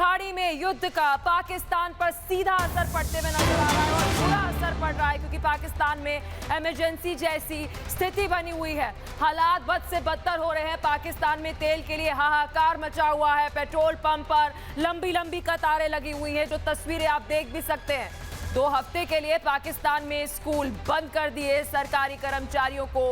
खाड़ी में युद्ध का पाकिस्तान पर सीधा असर पड़ते हुए नजर आ रहा है और बुरा असर पड़ रहा है क्योंकि पाकिस्तान में इमरजेंसी जैसी स्थिति बनी हुई है। हालात बद से बदतर हो रहे हैं। पाकिस्तान में तेल के लिए हाहाकार मचा हुआ है। पेट्रोल पंप पर लंबी लंबी कतारें लगी हुई हैं, जो तस्वीरें आप देख भी सकते हैं। 2 हफ्ते के लिए पाकिस्तान में स्कूल बंद कर दिए। सरकारी कर्मचारियों को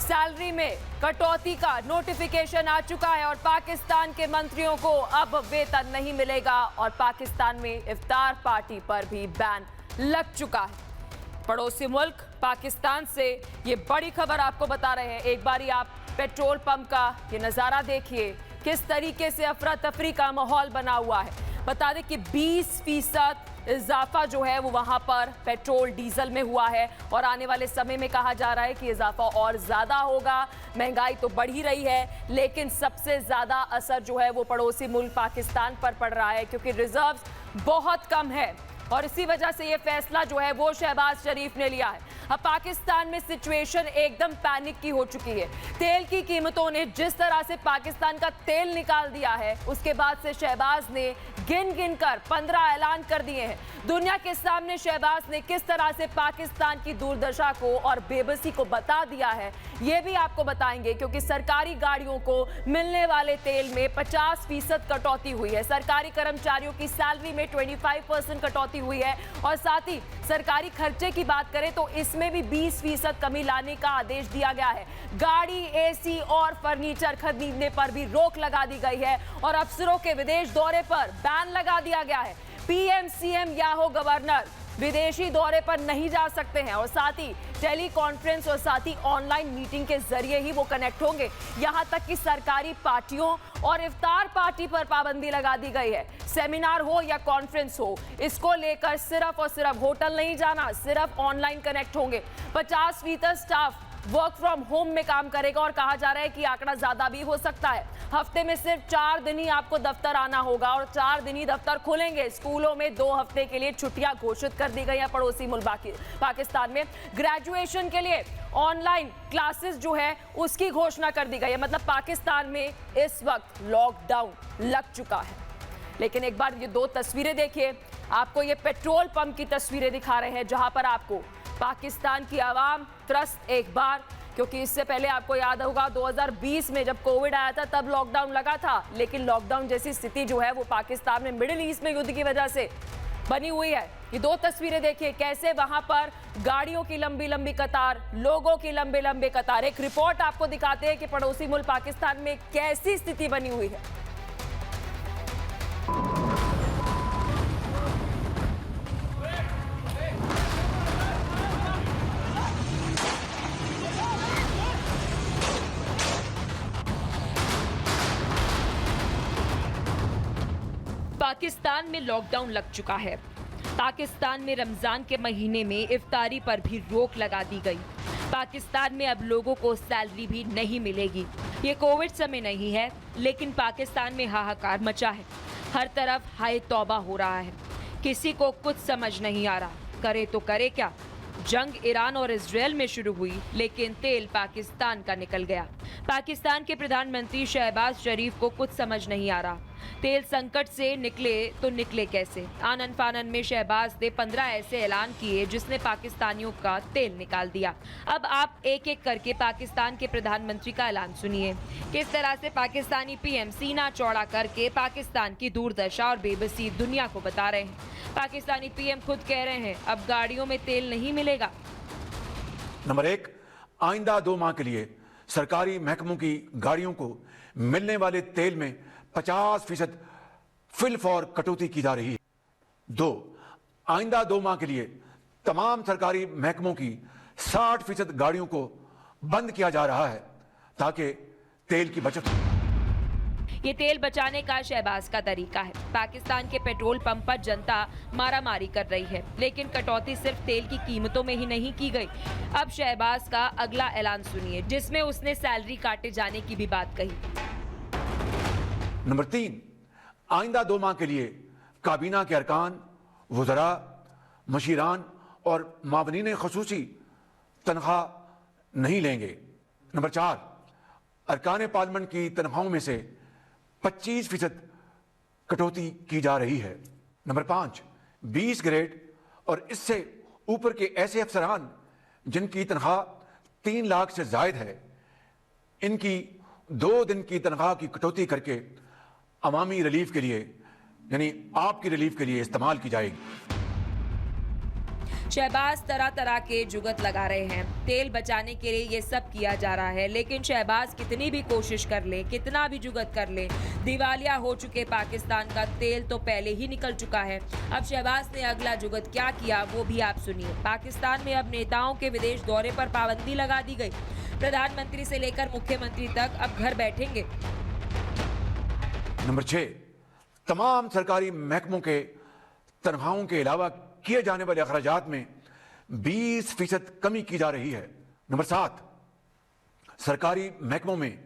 सैलरी में कटौती का नोटिफिकेशन आ चुका है और पाकिस्तान के मंत्रियों को अब वेतन नहीं मिलेगा और पाकिस्तान में इफ्तार पार्टी पर भी बैन लग चुका है। पड़ोसी मुल्क पाकिस्तान से ये बड़ी खबर आपको बता रहे हैं। एक बारी आप पेट्रोल पंप का ये नज़ारा देखिए, किस तरीके से अफरा तफरी का माहौल बना हुआ है। बता दें कि 20% इजाफा जो है वो वहां पर पेट्रोल डीजल में हुआ है और आने वाले समय में कहा जा रहा है कि इजाफा और ज्यादा होगा। महंगाई तो बढ़ ही रही है, लेकिन सबसे ज्यादा असर जो है वो पड़ोसी मुल्क पाकिस्तान पर पड़ रहा है क्योंकि रिजर्व्स बहुत कम है और इसी वजह से ये फैसला जो है वो शहबाज शरीफ ने लिया है। अब पाकिस्तान में सिचुएशन एकदम पैनिक की हो चुकी है। तेल की कीमतों ने जिस तरह से पाकिस्तान का तेल निकाल दिया है, उसके बाद से शहबाज ने गिन गिन कर 15 ऐलान कर दिए हैं। दुनिया के सामने शहबाज ने किस तरह से पाकिस्तान की दुर्दशा को और बेबसी को बता दिया है, ये भी आपको बताएंगे क्योंकि सरकारी गाड़ियों को मिलने वाले तेल में 50% कटौती हुई है। सरकारी कर्मचारियों की सैलरी में 25% कटौती हुई है और साथ ही सरकारी खर्चे की बात करें तो इसमें भी 20% कमी लाने का आदेश दिया गया है। गाड़ी, एसी और फर्नीचर खरीदने पर भी रोक लगा दी गई है और अफसरों के विदेश दौरे पर बैन लगा दिया गया है। पीएम, सीएम या हो गवर्नर विदेशी दौरे पर नहीं जा सकते हैं और साथ ही टेली कॉन्फ्रेंस और साथ ही ऑनलाइन मीटिंग के जरिए ही वो कनेक्ट होंगे। यहां तक कि सरकारी पार्टियों और इफ्तार पार्टी पर पाबंदी लगा दी गई है। सेमिनार हो या कॉन्फ्रेंस हो, इसको लेकर सिर्फ और सिर्फ होटल नहीं जाना, सिर्फ ऑनलाइन कनेक्ट होंगे। 50% स्टाफ वर्क फ्रॉम होम में काम करेगा और कहा जा रहा है कि आंकड़ा ज्यादा भी हो सकता है। हफ्ते में सिर्फ 4 दिन ही आपको दफ्तर आना होगा और 4 दिन ही दफ्तर खुलेंगे। स्कूलों में 2 हफ्ते के लिए छुट्टियां घोषित कर दी गई है पड़ोसी मुल्क पाकिस्तान में। ग्रेजुएशन के लिए ऑनलाइन क्लासेस जो है उसकी घोषणा कर दी गई है। मतलब पाकिस्तान में इस वक्त लॉकडाउन लग चुका है। लेकिन एक बार ये 2 तस्वीरें देखिए। आपको ये पेट्रोल पंप की तस्वीरें दिखा रहे हैं जहां पर आपको पाकिस्तान की आवाम त्रस्त एक बार, क्योंकि इससे पहले आपको याद होगा 2020 में जब कोविड आया था तब लॉकडाउन लगा था, लेकिन लॉकडाउन जैसी स्थिति जो है वो पाकिस्तान में मिडिल ईस्ट में युद्ध की वजह से बनी हुई है। ये 2 तस्वीरें देखिए कैसे वहां पर गाड़ियों की लंबी लंबी कतार, लोगों की लंबे लंबे कतार। एक रिपोर्ट आपको दिखाते हैं कि पड़ोसी मुल्क पाकिस्तान में कैसी स्थिति बनी हुई है। पाकिस्तान में लॉकडाउन लग चुका है। पाकिस्तान में रमजान के महीने में इफ्तारी पर भी रोक लगा दी गई। पाकिस्तान में अब लोगों को सैलरी भी नहीं मिलेगी। ये कोविड समय नहीं है, लेकिन पाकिस्तान में हाहाकार मचा है। हर तरफ हाय तौबा हो रहा है। किसी को कुछ समझ नहीं आ रहा, करे तो करे क्या। जंग ईरान और इजराइल में शुरू हुई, लेकिन तेल पाकिस्तान का निकल गया। पाकिस्तान के प्रधानमंत्री शहबाज शरीफ को कुछ समझ नहीं आ रहा, तेल संकट से निकले तो निकले कैसे। आनन फानन में शहबाज ने 15 ऐसे ऐलान किए जिसने पाकिस्तानियों का तेल निकाल दिया। अब आप एक एक करके पाकिस्तान के प्रधानमंत्री का ऐलान सुनिए, किस तरह से पाकिस्तानी पीएम सीना चौड़ा करके पाकिस्तान की दुर्दशा और बेबसी दुनिया को बता रहे हैं। पाकिस्तानी पीएम खुद कह रहे हैं अब गाड़ियों में तेल नहीं मिलेगा। नंबर 1, आइंदा 2 माह के लिए सरकारी महकमों की गाड़ियों को मिलने वाले तेल में 50% फिल फॉर कटौती की जा रही है। 2, आइंदा 2 माह के लिए तमाम सरकारी महकमों की 60% गाड़ियों को बंद किया जा रहा है ताकि तेल की बचत हो। ये तेल बचाने का शहबाज का तरीका है। पाकिस्तान के पेट्रोल पंप पर जनता मारामारी कर रही है, लेकिन कटौती सिर्फ तेल की कीमतों में ही नहीं की गई। अब शहबाज का अगला ऐलान सुनिए, जिसमें उसने सैलरी काटे जाने की भी बात कही। नंबर 3, आइंदा 2 माह के लिए काबीना के अरकान, वज़रा, मशीरान और मावनीन ख़ुसूसी तनख्वाह नहीं लेंगे। नंबर 4, अरकान पार्लियामेंट की तनख्वाहों में से 25% कटौती की जा रही है। नंबर 5, 20 ग्रेड और इससे ऊपर के ऐसे अफसरान जिनकी तनख्वाह 3 लाख से जायद है, इनकी 2 दिन की तनख्वाह की कटौती करके अवामी रिलीफ के लिए, यानी आपकी रिलीफ के लिए इस्तेमाल की जाएगी। शहबाज तरह तरह के जुगत लगा रहे हैं। तेल बचाने के लिए ये सब किया जा रहा है, लेकिन शहबाज कितनी भी कोशिश कर ले, कितना भी जुगत कर ले, दिवालिया हो चुके पाकिस्तान का तेल तो पहले ही निकल चुका है। अब शहबाज ने अगला जुगत क्या किया वो भी आप सुनिए। पाकिस्तान में अब नेताओं के विदेश दौरे पर पाबंदी लगा दी गई। प्रधानमंत्री से लेकर मुख्यमंत्री तक अब घर बैठेंगे। नंबर 6, तमाम सरकारी महकमों के तनख्वाहों के अलावा किए जाने वाले अखराजात में 20% कमी की जा रही है। नंबर 7, सरकारी महकमों में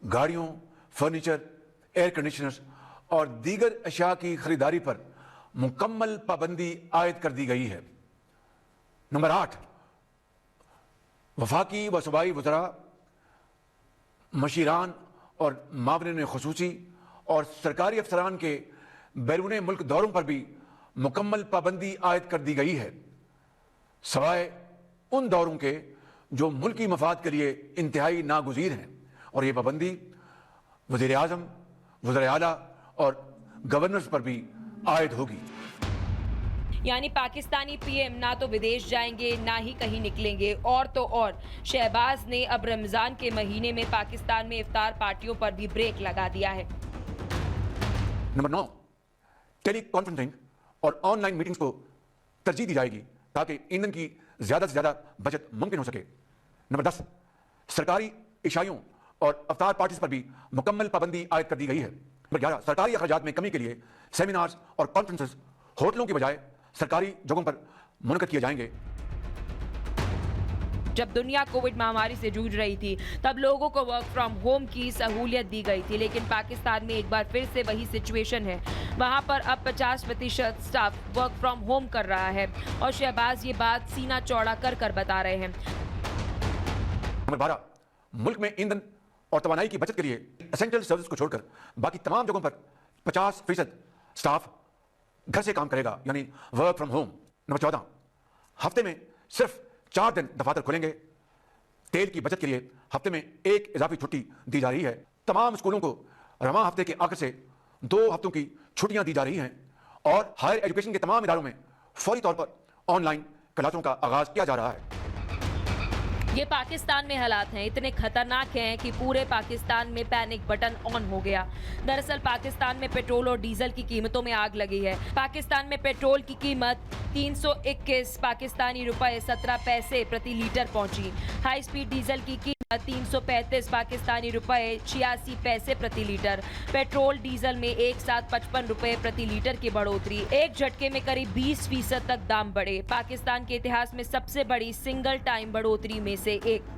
गाड़ियों, फर्नीचर, एयर कंडीशनर्स और दीगर अशिया की खरीदारी पर मुकम्मल पाबंदी आयद कर दी गई है। नंबर 8, वफाकी व सूबाई वज़रा, मशीरान और मावरिन खुसूसी और सरकारी अफसरान के बैरून मुल्क दौरों पर भी मुकम्मल पाबंदी आयद कर दी गई है, सवाए उन दौरों के जो मुल्की मफाद के लिए इंतहाई नागुज़ीर हैं। और ये पाबंदी वज़ीर आज़म, वज़ीर आला और गवर्नर्स पर भी आयद होगी। यानी पाकिस्तानी पीएम ना तो विदेश जाएंगे ना ही कहीं निकलेंगे। और तो और शहबाज ने अब रमजान के महीने में पाकिस्तान में इफ्तार पार्टियों पर भी ब्रेक लगा दिया है। नंबर 9, टेली कॉन्फ्रेंसिंग और ऑनलाइन मीटिंग्स को तरजीह दी जाएगी ताकि ईंधन की ज्यादा से ज्यादा बचत मुमकिन हो सके। नंबर 10, सरकारी इशाइयों और अफ्तार पार्टीज पर भी मुकम्मल पाबंदी आयद कर दी गई है। नंबर 11, सरकारी अखराजात में कमी के लिए सेमिनार्स और कॉन्फ्रेंसेस होटलों की बजाय सरकारी जगहों पर मुनक़द किए जाएंगे। जब दुनिया कोविड महामारी से जूझ रही थी तब लोगों को वर्क फ्रॉम होम की सहूलियत दी गई थी, लेकिन पाकिस्तान में एक बार फिर से वही सिचुएशन है। वहां पर अब 50% स्टाफ वर्क फ्रॉम होम कर रहा है और शहबाज ये बात सीना चौड़ा कर कर बता रहे हैं। नंबर 12, मुल्क में ईंधन और तवानाई की बचत के लिए एसेंशियल सर्विस को छोड़कर बाकी तमाम जगहों पर 50% स्टाफ घर से काम करेगा, यानी वर्क फ्रॉम होम। नंबर 14, हफ्ते में सिर्फ 4 दिन दफातर खुलेंगे। तेल की बचत के लिए हफ्ते में 1 इजाफी छुट्टी दी जा रही है। तमाम स्कूलों को रवां हफ्ते के आखिर से 2 हफ्तों की छुट्टियां दी जा रही हैं और हायर एजुकेशन के तमाम इदारों में फौरी तौर पर ऑनलाइन क्लासों का आगाज किया जा रहा है। ये पाकिस्तान में हालात हैं, इतने खतरनाक हैं कि पूरे पाकिस्तान में पैनिक बटन ऑन हो गया। दरअसल पाकिस्तान में पेट्रोल और डीजल की कीमतों में आग लगी है। पाकिस्तान में पेट्रोल की कीमत 321 पाकिस्तानी रुपए 17 पैसे प्रति लीटर पहुंची। हाई स्पीड डीजल की कीमत 335 पाकिस्तानी रुपए 86 पैसे प्रति लीटर। पेट्रोल डीजल में एक साथ 55 रुपए प्रति लीटर की बढ़ोतरी। एक झटके में करीब 20% तक दाम बढ़े। पाकिस्तान के इतिहास में सबसे बड़ी सिंगल टाइम बढ़ोतरी में से एक।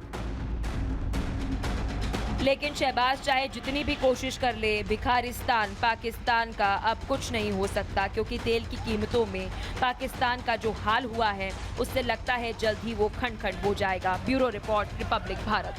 लेकिन शहबाज चाहे जितनी भी कोशिश कर ले, भिखारिस्तान पाकिस्तान का अब कुछ नहीं हो सकता, क्योंकि तेल की कीमतों में पाकिस्तान का जो हाल हुआ है उससे लगता है जल्द ही वो खंड खंड हो जाएगा। Bureau report, Republic Bharat.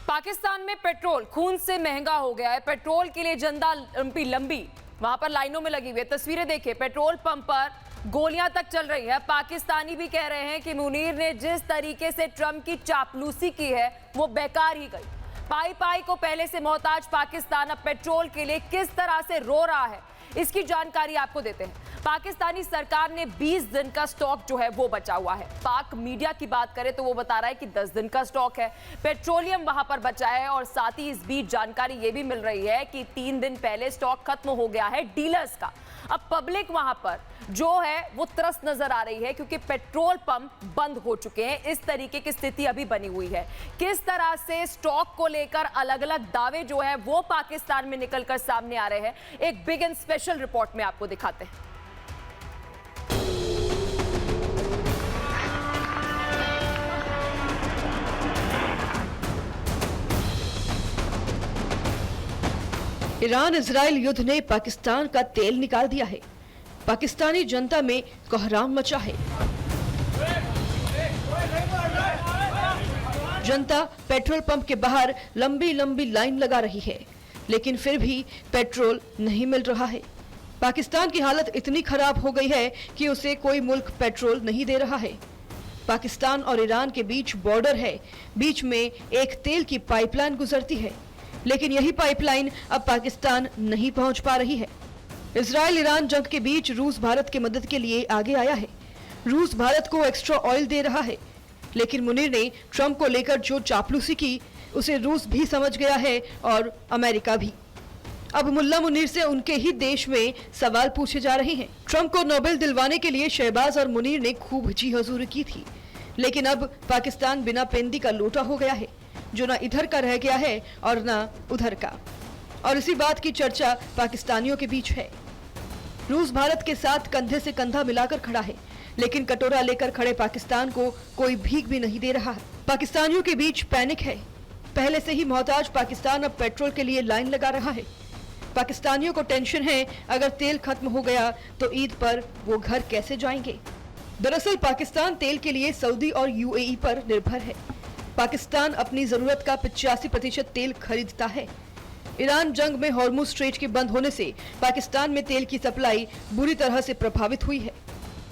Pakistan में पेट्रोल खून से महंगा हो गया है। पेट्रोल के लिए जनता लंबी वहां पर लाइनों में लगी हुई है। तस्वीरें देखिए, पेट्रोल पंप पर गोलियां तक चल रही है। पाकिस्तानी भी कह रहे हैं कि मुनीर ने जिस तरीके से ट्रंप की चापलूसी की है वो बेकार ही गई। पाई पाई को पहले से मोहताज पाकिस्तान अब पेट्रोल के लिए किस तरह से रो रहा है, इसकी जानकारी आपको देते हैं। पाकिस्तानी सरकार ने 20 दिन का स्टॉक जो है वो बचा हुआ है। पाक मीडिया की बात करें तो वो बता रहा है कि 10 दिन का स्टॉक है। पेट्रोलियम वहां पर बचा है और साथ ही इस बीच जानकारी ये भी मिल रही है कि 3 दिन पहले स्टॉक खत्म हो गया है डीलर्स का। अब पब्लिक वहां पर जो है वो त्रस्त नजर आ रही है क्योंकि पेट्रोल पंप बंद हो चुके हैं। इस तरीके की स्थिति अभी बनी हुई है। किस तरह से स्टॉक को लेकर अलग अलग दावे जो है वो पाकिस्तान में निकलकर सामने आ रहे हैं, एक बिग एंड स्पेशल रिपोर्ट में आपको दिखाते हैं। ईरान इजराइल युद्ध ने पाकिस्तान का तेल निकाल दिया है। पाकिस्तानी जनता में कोहराम मचा है। जनता पेट्रोल पंप के बाहर लंबी लंबी लाइन लगा रही है। लेकिन फिर भी पेट्रोल नहीं मिल रहा है। पाकिस्तान की हालत इतनी खराब हो गई है कि उसे कोई मुल्क पेट्रोल नहीं दे रहा है। पाकिस्तान और ईरान के बीच बॉर्डर है, बीच में एक तेल की पाइपलाइन गुजरती है, लेकिन यही पाइपलाइन अब पाकिस्तान नहीं पहुंच पा रही है। इजराइल ईरान जंग के बीच रूस भारत की मदद के लिए आगे आया है। रूस भारत को एक्स्ट्रा ऑयल दे रहा है, लेकिन मुनीर ने ट्रंप को लेकर जो चापलूसी की उसे रूस भी समझ गया है और अमेरिका भी। अब मुल्ला मुनीर से उनके ही देश में सवाल पूछे जा रहे हैं। ट्रंप को नोबेल दिलवाने के लिए शहबाज और मुनीर ने खूब जी हजूरी की थी, लेकिन अब पाकिस्तान बिना पेंदी का लोटा हो गया है, जो ना इधर का रह गया है और ना उधर का। और इसी बात की चर्चा पाकिस्तानियों के बीच है। रूस भारत के साथ कंधे से कंधा मिलाकर खड़ा है, लेकिन कटोरा लेकर खड़े पाकिस्तान को कोई भीख भी नहीं दे रहा है। पाकिस्तानियों के बीच पैनिक है। पहले से ही मोहताज पाकिस्तान अब पेट्रोल के लिए लाइन लगा रहा है। पाकिस्तानियों को टेंशन है, अगर तेल खत्म हो गया तो ईद पर वो घर कैसे जाएंगे। दरअसल पाकिस्तान तेल के लिए सऊदी और यूएई पर निर्भर है। पाकिस्तान अपनी जरूरत का 85% तेल खरीदता है। ईरान जंग में हॉर्मुज स्ट्रेट के बंद होने से पाकिस्तान में तेल की सप्लाई बुरी तरह से प्रभावित हुई है,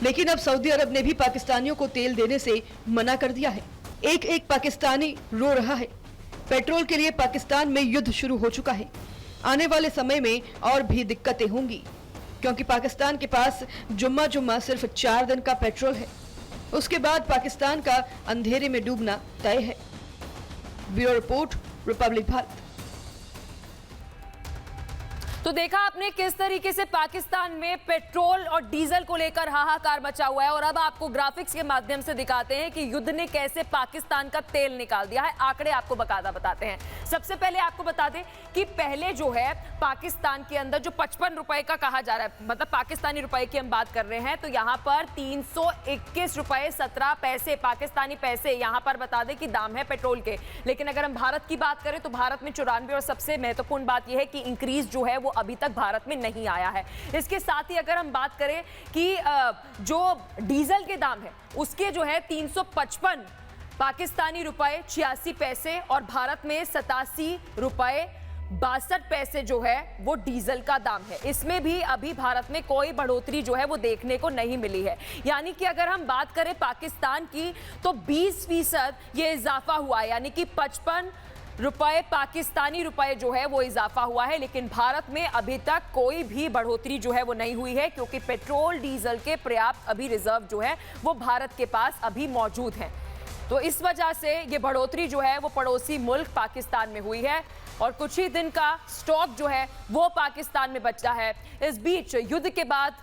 लेकिन अब सऊदी अरब ने भी पाकिस्तानियों को तेल देने से मना कर दिया है। एक एक पाकिस्तानी रो रहा है। पेट्रोल के लिए पाकिस्तान में युद्ध शुरू हो चुका है। आने वाले समय में और भी दिक्कतें होंगी, क्योंकि पाकिस्तान के पास जुम्मा सिर्फ 4 दिन का पेट्रोल है। उसके बाद पाकिस्तान का अंधेरे में डूबना तय है। Bureau report, Republic Bharat. तो देखा आपने किस तरीके से पाकिस्तान में पेट्रोल और डीजल को लेकर हाहाकार मचा हुआ है, और अब आपको ग्राफिक्स के माध्यम से दिखाते हैं कि युद्ध ने कैसे पाकिस्तान का तेल निकाल दिया है। आंकड़े आपको बकायदा बताते हैं। सबसे पहले आपको बता दें कि पहले जो है पाकिस्तान के अंदर जो 55 रुपए का कहा जा रहा है, मतलब पाकिस्तानी रुपए की हम बात कर रहे हैं, तो यहाँ पर 321 रुपए 17 पैसे पाकिस्तानी पैसे यहाँ पर बता दें कि दाम है पेट्रोल के। लेकिन अगर हम भारत की बात करें तो भारत में 94, और सबसे महत्वपूर्ण बात यह है कि इंक्रीज जो है वो अभी तक भारत में नहीं आया है। इसके साथ ही अगर हम बात करें कि जो डीजल के दाम है उसके जो है 355 पाकिस्तानी रुपए 86 पैसे और भारत में 87 रुपए 62 पैसे जो है वो डीजल का दाम है। इसमें भी अभी भारत में कोई बढ़ोतरी जो है वो देखने को नहीं मिली है। यानी कि अगर हम बात करें पाकिस्तान की तो 20% ये इजाफा हुआ है, यानी कि 55 रुपए पाकिस्तानी रुपए जो है वो इजाफा हुआ है। लेकिन भारत में अभी तक कोई भी बढ़ोतरी जो है वो नहीं हुई है, क्योंकि पेट्रोल डीजल के पर्याप्त अभी रिजर्व जो है वो भारत के पास अभी मौजूद हैं। तो इस वजह से ये बढ़ोतरी जो है वो पड़ोसी मुल्क पाकिस्तान में हुई है, और कुछ ही दिन का स्टॉक जो है वो पाकिस्तान में बचा है। इस बीच युद्ध के बाद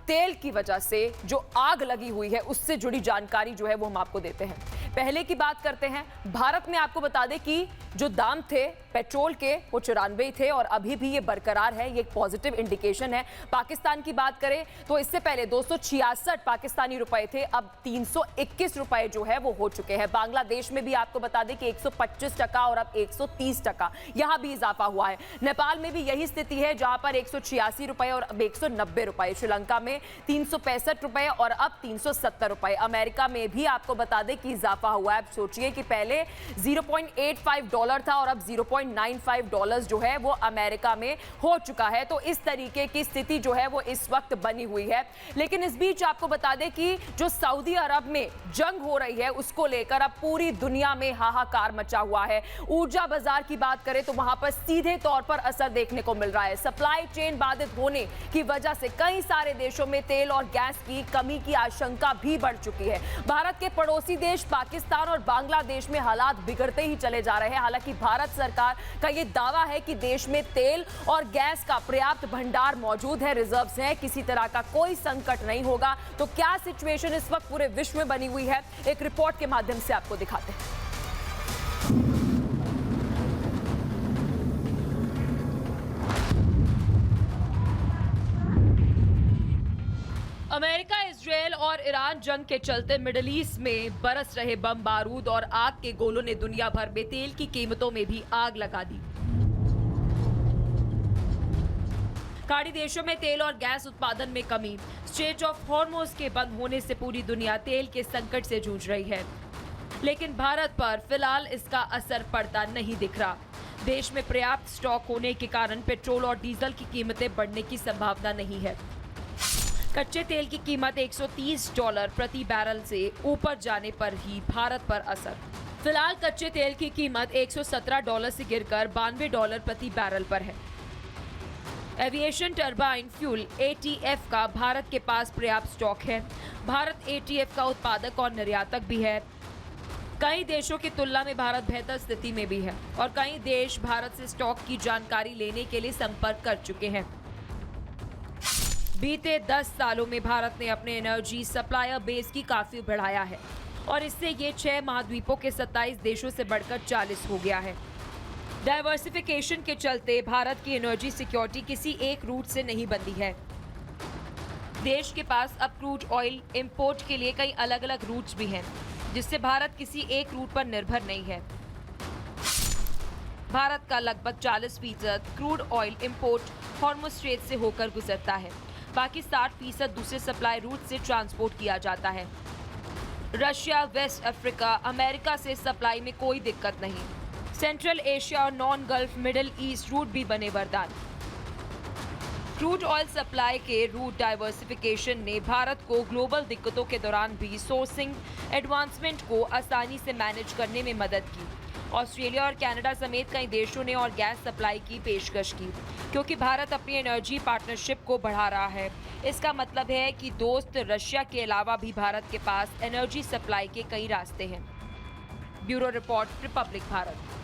तेल की वजह से जो आग लगी हुई है उससे जुड़ी जानकारी जो है वो हम आपको देते हैं। पहले की बात करते हैं। भारत में आपको बता दें कि जो दाम थे पेट्रोल के वो 94 थे और अभी भी ये बरकरार है, ये एक पॉजिटिव इंडिकेशन है। पाकिस्तान की बात करें तो इससे पहले 266 पाकिस्तानी रुपए थे, अब 321 रुपए जो है वो हो चुके हैं। बांग्लादेश में भी आपको बता दें कि 125% और अब 130% यहां भी इजाफा हुआ है। नेपाल में भी यही स्थिति है, जहां पर 186 रुपए और अब 190 रुपए। श्रीलंका में 365 रुपए और अब 370 रुपए। अमेरिका में भी आपको बता दें कि इजाफा हुआ है। अब सोचिए कि पहले $0.85 था और अब $0.95 जो है वो अमेरिका में हो चुका है। तो इस तरीके की स्थिति जो है वो इस वक्त बनी हुई है। लेकिन इस बीच आपको बता दें कि जो सऊदी अरब में जंग हो रही है उसको लेकर अब पूरी दुनिया में हाहाकार मचा हुआ है। ऊर्जा बाजार की बात करें तो वहां पर सीधे तौर पर असर देखने को मिल रहा है। सप्लाई चेन बाधित होने की वजह से कई सारे देशों में तेल और गैस की कमी की आशंका भी बढ़ चुकी है। भारत के पड़ोसी देश पाकिस्तान और बांग्लादेश में हालात बिगड़ते ही चले जा रहे हैं। हालांकि भारत सरकार का यह दावा है कि देश में तेल और गैस का पर्याप्त भंडार मौजूद है, रिजर्व्स हैं, किसी तरह का कोई संकट नहीं होगा। तो क्या सिचुएशन इस वक्त पूरे विश्व में बनी हुई है, एक रिपोर्ट के माध्यम से आपको दिखाते हैं। अमेरिका, इजरायल और ईरान जंग के चलते मिडिल ईस्ट में बरस रहे बम बारूद और आग के गोलों ने दुनिया भर में तेल की कीमतों में भी आग लगा दी। खाड़ी देशों में तेल और गैस उत्पादन में कमी, स्ट्रेट ऑफ हॉर्मुज के बंद होने से पूरी दुनिया तेल के संकट से जूझ रही है। लेकिन भारत पर फिलहाल इसका असर पड़ता नहीं दिख रहा। देश में पर्याप्त स्टॉक होने के कारण पेट्रोल और डीजल की कीमतें बढ़ने की संभावना नहीं है। कच्चे तेल की कीमत $130 प्रति बैरल से ऊपर जाने पर ही भारत पर असर। फिलहाल कच्चे तेल की कीमत $117 से गिरकर $92 प्रति बैरल पर है। एविएशन टरबाइन फ्यूल ATF का भारत के पास पर्याप्त स्टॉक है। भारत ATF का उत्पादक और निर्यातक भी है। कई देशों की तुलना में भारत बेहतर स्थिति में भी है और कई देश भारत से स्टॉक की जानकारी लेने के लिए संपर्क कर चुके हैं। बीते 10 सालों में भारत ने अपने एनर्जी सप्लायर बेस की काफी बढ़ाया है और इससे ये 6 महाद्वीपों के 27 देशों से बढ़कर 40 हो गया है। डाइवर्सिफिकेशन के चलते भारत की एनर्जी सिक्योरिटी किसी एक रूट से नहीं बंधी है। देश के पास अब क्रूड ऑयल इंपोर्ट के लिए कई अलग अलग रूट्स भी हैं, जिससे भारत किसी एक रूट पर निर्भर नहीं है। भारत का लगभग 40% crude oil import Hormuz straight से होकर गुजरता है। बाकी 60% दूसरे सप्लाई रूट से ट्रांसपोर्ट किया जाता है। रशिया, वेस्ट अफ्रीका, अमेरिका से सप्लाई में कोई दिक्कत नहीं। सेंट्रल एशिया और non Gulf Middle East route भी बने वरदान। क्रूड ऑयल सप्लाई के रूट डाइवर्सिफिकेशन ने भारत को ग्लोबल दिक्कतों के दौरान भी सोर्सिंग एडवांसमेंट को आसानी से मैनेज करने में मदद की। ऑस्ट्रेलिया और कनाडा समेत कई देशों ने और गैस सप्लाई की पेशकश की। क्योंकि भारत अपनी एनर्जी पार्टनरशिप को बढ़ा रहा है, इसका मतलब है कि दोस्त रशिया के अलावा भी भारत के पास एनर्जी सप्लाई के कई रास्ते हैं। Bureau report, Republic Bharat.